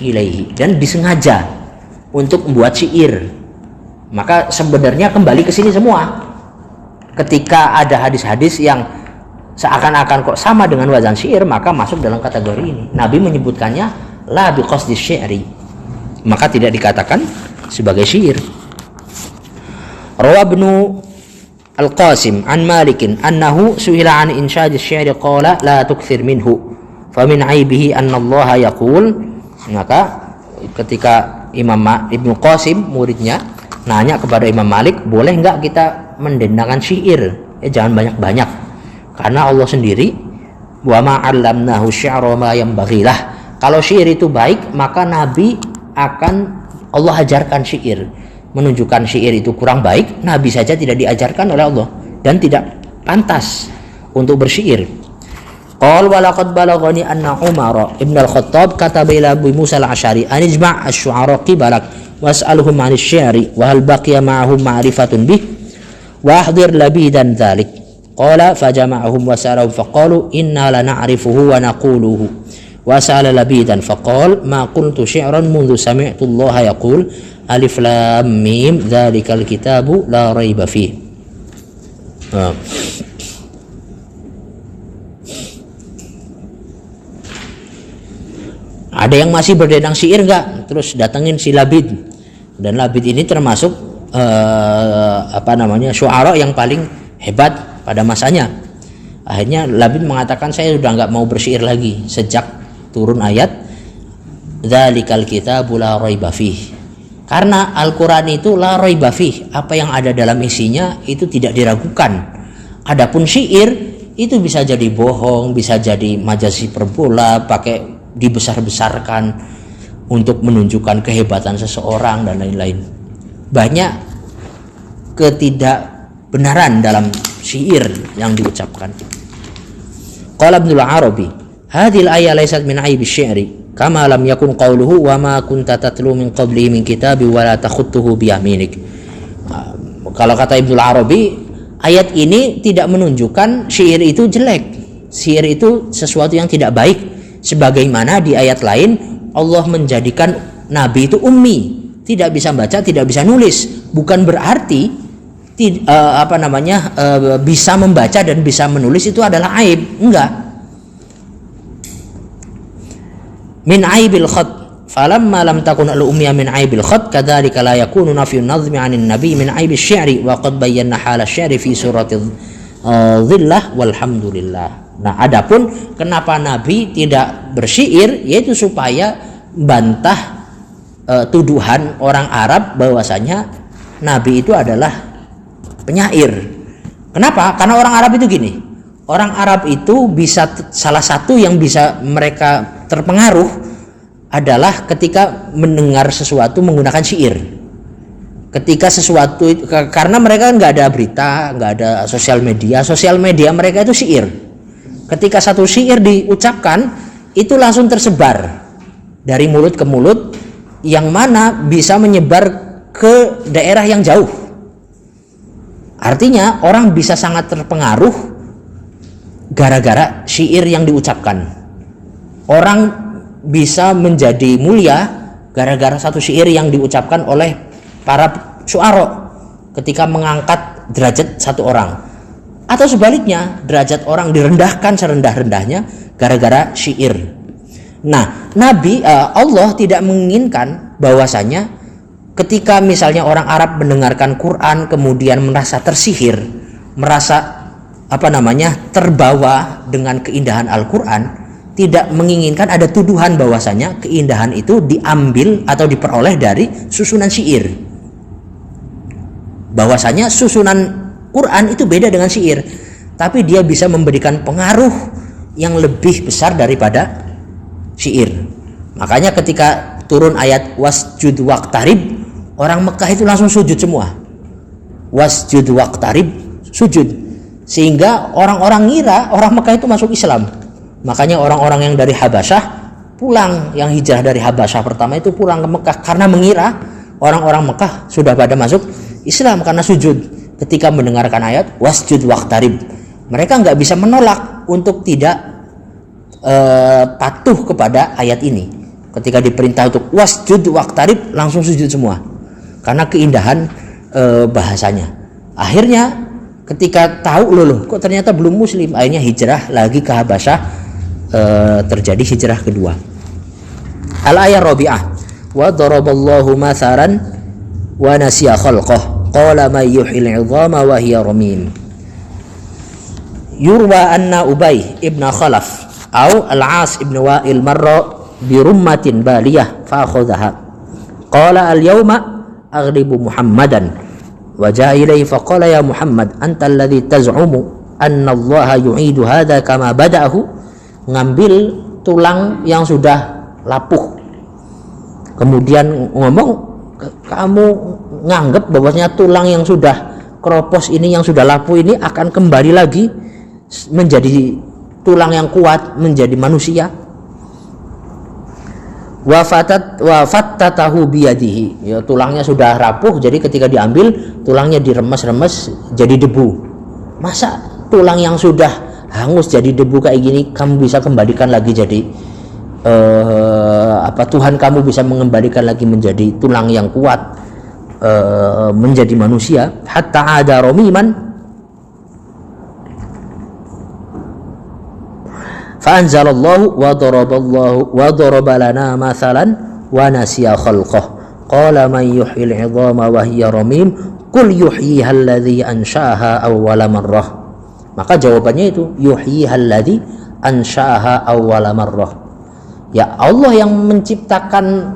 ilaihi, dan disengaja untuk membuat syair. Maka sebenarnya kembali ke sini semua. Ketika ada hadis-hadis yang seakan-akan kok sama dengan wazan syair, maka masuk dalam kategori ini. Nabi menyebutkannya la biqasdi syi'ri, maka tidak dikatakan sebagai syair. Rawa Ibnu Al-Qasim an Malikin annahu su'ila an insyad asy-syi'ri qala la tukthir minhu fa min 'aibihi anna Allah yaqul. Maka ketika Ibnu Qasim muridnya nanya kepada Imam Malik, boleh enggak kita mendendangkan syair? Jangan banyak-banyak. Karena Allah sendiri wa ma 'allamnahu syi'ra ma yanbaghilah. Kalau syair itu baik, maka Nabi akan Allah ajarkan syair. Menunjukkan syair itu kurang baik, Nabi saja tidak diajarkan oleh Allah dan tidak pantas untuk bersyair. Qal wa laqad balaghani anna Umar ibn al-Khattab kataba ila Abu Musa al-Asy'ari an ijma' asy-syu'ara qibalak was'alhum 'an asy-syi'ri wa hal baqiya ma'ahum ma'rifatun bih wa ahdir labidan dzalik. Qala fajama'ahum wa sa'alahum faqalu inna la na'rifuhu wa naquluhu wa sa'ala labidan faqala ma qultu syi'ran mundu sami'tu Allah yaqul alif lam mim dzalikal kitabu la raiba fihi. Ada yang masih berdendang syair enggak? Terus datengin si Labid. Dan Labid ini termasuk syu'ara yang paling hebat pada masanya. Akhirnya Labid mengatakan, saya sudah enggak mau bersyair lagi sejak turun ayat dzalikal kitabu la raiba fihi. Karena Al-Qur'an itu la raiba fihi, apa yang ada dalam isinya itu tidak diragukan. Adapun syair itu bisa jadi bohong, bisa jadi majas hiperbola, pakai dibesar-besarkan untuk menunjukkan kehebatan seseorang dan lain-lain. Banyak ketidakbenaran dalam syair yang diucapkan. Qala Ibnul Arabi, hadhil ayat laysat min aibi syi'ri kama lam yakun qawluhu wa ma kunta tatlu min qabli min kitabi wa la takhutuhu bi yaminik. Kalau kata Ibnul Arabi, ayat ini tidak menunjukkan syair itu jelek. Syair itu sesuatu yang tidak baik. Sebagaimana di ayat lain Allah menjadikan Nabi itu ummi, tidak bisa baca, tidak bisa nulis. Bukan berarti bisa membaca dan bisa menulis itu adalah aib. Enggak. Min aibil khat falamma lam takun al-ummiyah min aibil khat kadzalika la yakunu nafyun nazmi 'anil nabi min aibish syi'ri wa qad bayyana hala syi'ri fi surati dhillah walhamdulillah. Nah, adapun kenapa Nabi tidak bersyair, yaitu supaya bantah tuduhan orang Arab bahwasanya Nabi itu adalah penyair. Kenapa? Karena orang Arab itu gini. Orang Arab itu bisa, salah satu yang bisa mereka terpengaruh adalah ketika mendengar sesuatu menggunakan syair. Ketika sesuatu, karena mereka nggak ada berita, nggak ada sosial media mereka itu syair. Ketika satu syair diucapkan, itu langsung tersebar dari mulut ke mulut, yang mana bisa menyebar ke daerah yang jauh. Artinya orang bisa sangat terpengaruh gara-gara syair yang diucapkan. Orang bisa menjadi mulia gara-gara satu syair yang diucapkan oleh para syu'ara ketika mengangkat derajat satu orang. Atau sebaliknya, derajat orang direndahkan serendah-rendahnya gara-gara syair. Nah, Allah tidak menginginkan bahwasanya ketika misalnya orang Arab mendengarkan Quran kemudian merasa tersihir, merasa terbawa dengan keindahan Al-Quran, tidak menginginkan ada tuduhan bahwasanya keindahan itu diambil atau diperoleh dari susunan syair, bahwasanya susunan Quran itu beda dengan syair, tapi dia bisa memberikan pengaruh yang lebih besar daripada syair. Makanya ketika turun ayat wasjud waqtarib, orang Mekah itu langsung sujud semua. Wasjud waqtarib, sujud. Sehingga orang-orang ngira orang Mekah itu masuk Islam. Makanya orang-orang yang dari Habasyah pulang, yang hijrah dari Habasyah pertama itu pulang ke Mekah karena mengira orang-orang Mekah sudah pada masuk Islam karena sujud ketika mendengarkan ayat wasjud waqtarib. Mereka nggak bisa menolak untuk tidak patuh kepada ayat ini. Ketika diperintah untuk wasjud waqtarib, langsung sujud semua karena keindahan bahasanya. Akhirnya ketika tahu loh kok ternyata belum muslim, akhirnya hijrah lagi ke Habasyah, terjadi hijrah kedua. Al-ayat Rabi'ah, wa daraballahu matharan wa nasiya khalqah qala may yuhyil 'idhama wa hiya ramim. Yurwa anna Ubay ibn Khalaf au Al-As ibn Wa'il marra bi rummatin baliyah fa akhadhaha qala al-yawma aghlibu Muhammadan wa jaa ilayhi fa qala ya Muhammad anta alladhi taz'umu anna Allah yu'idu hadha kama bada'ahu. Ngambil tulang yang sudah lapuh, kemudian ngomong, kamu nganggap bahwasanya tulang yang sudah keropos ini, yang sudah lapuh ini akan kembali lagi menjadi tulang yang kuat, menjadi manusia. Wafattatahu biyadihi, ya, tulangnya sudah rapuh, jadi ketika diambil tulangnya diremes-remes jadi debu. Masa tulang yang sudah hangus jadi debu kayak gini kamu bisa kembalikan lagi jadi Tuhan kamu bisa mengembalikan lagi menjadi tulang yang kuat, menjadi manusia. Hatta ada romiman fa'anzalallahu wa daraba lana mathalan wa nasiya khalqah qala man yuhyil 'idhama wa hiya ramim qul yuhyiha alladhi ansha'aha awwala marrah. Maka jawabannya itu yuhyiha alladhi ansha'aha awwala marrah. Ya, Allah yang menciptakan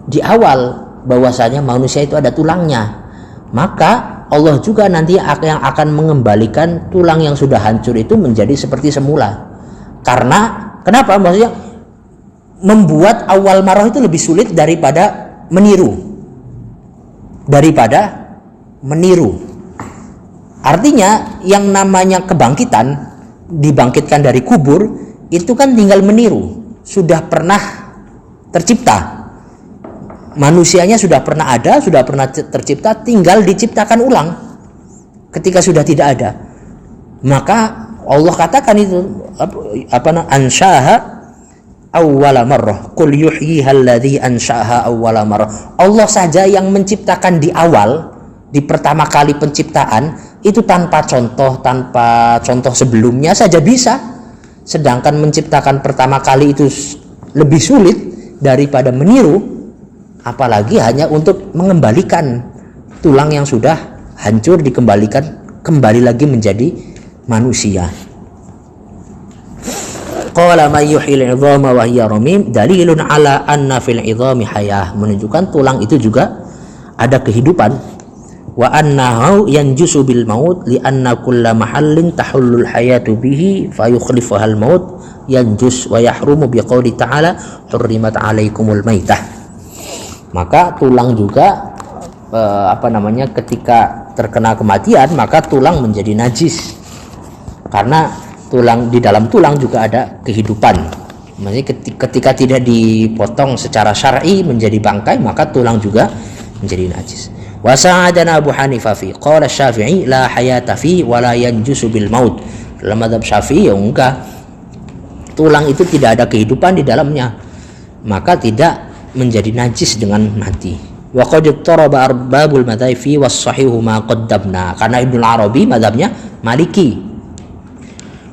di awal bahwasanya manusia itu ada tulangnya, maka Allah juga nanti yang akan mengembalikan tulang yang sudah hancur itu menjadi seperti semula. Karena kenapa? Maksudnya membuat awal marah itu lebih sulit daripada meniru. Artinya yang namanya kebangkitan, dibangkitkan dari kubur, itu kan tinggal meniru. Sudah pernah tercipta. Manusianya sudah pernah ada, sudah pernah tercipta, tinggal diciptakan ulang ketika sudah tidak ada. Maka Allah katakan itu ansyaha awwala marrah qul yuhyiha alladhi ansyaha awwala marrah. Allah saja yang menciptakan di awal, di pertama kali penciptaan itu tanpa contoh sebelumnya saja bisa, sedangkan menciptakan pertama kali itu lebih sulit daripada meniru, apalagi hanya untuk mengembalikan tulang yang sudah hancur, dikembalikan kembali lagi menjadi manusia. Qala may yuhyil 'idhama wa hiya ramim dalilun ala anna fil 'idhami hayah, menunjukkan tulang itu juga ada kehidupan. Wa annahu yanjusu bil maut li anna kulla mahallin tahullul hayatu bihi fayukhlifuha al maut yanjus wa yahrumu bi qouli ta'ala hurrimat 'alaikumul maitah. Maka tulang juga ketika terkena kematian maka tulang menjadi najis. Karena tulang, di dalam tulang juga ada kehidupan. Maksudnya ketika tidak dipotong secara syar'i menjadi bangkai, maka tulang juga menjadi najis. Wa sa'adana Abu Hanifah fi qala Syafi'i la hayata fi wa la yanjusu bil maut. Dalam mazhab Syafi'i ya enggak, tulang itu tidak ada kehidupan di dalamnya, maka tidak menjadi najis dengan mati. Wa qad taraba arbabul madzhab was sahihu ma qaddamna, karena Ibnu Arabi mazhabnya Maliki.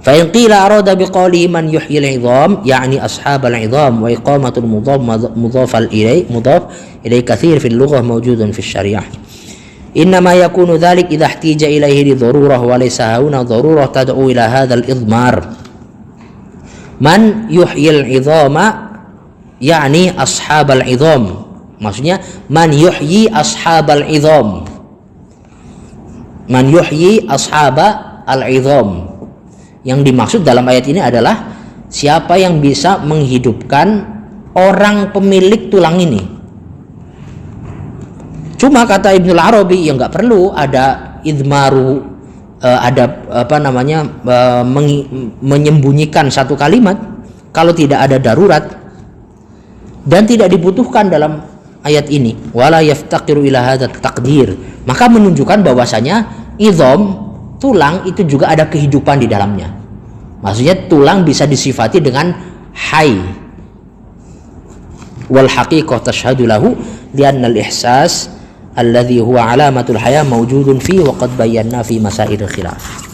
Fa in qila arada biqawlihi man yuhyi al-'idham yani ashab al-'idham wa iqamatu mudhaf ilay kathir fi al-lughah mawjudun fi syariah. Innama yakunu dhalik idha ihtija ilayhi li darurah wa laysa huna darurah tad'u ila hadha al-idmar. Man yuhyi al-'idhama yani ashab al-'idham, maksudnya man yuhyi ashab al-'idham, man yuhyi ashab al-'idham. Yang dimaksud dalam ayat ini adalah siapa yang bisa menghidupkan orang pemilik tulang ini. Cuma kata Ibnul Arabi, ya nggak perlu ada idmaru, ada menyembunyikan satu kalimat kalau tidak ada darurat dan tidak dibutuhkan dalam ayat ini. Wala yaftaqiru ila hadzal taqdir, maka menunjukkan bahwasanya idham, tulang itu juga ada kehidupan di dalamnya. Maksudnya tulang bisa disifati dengan hayy. Wal haqiqah tashhadu lahu lianna al-ihsas alladhi huwa alamatul haya mawjudun fi wa qad bayyana fi masail khilaf.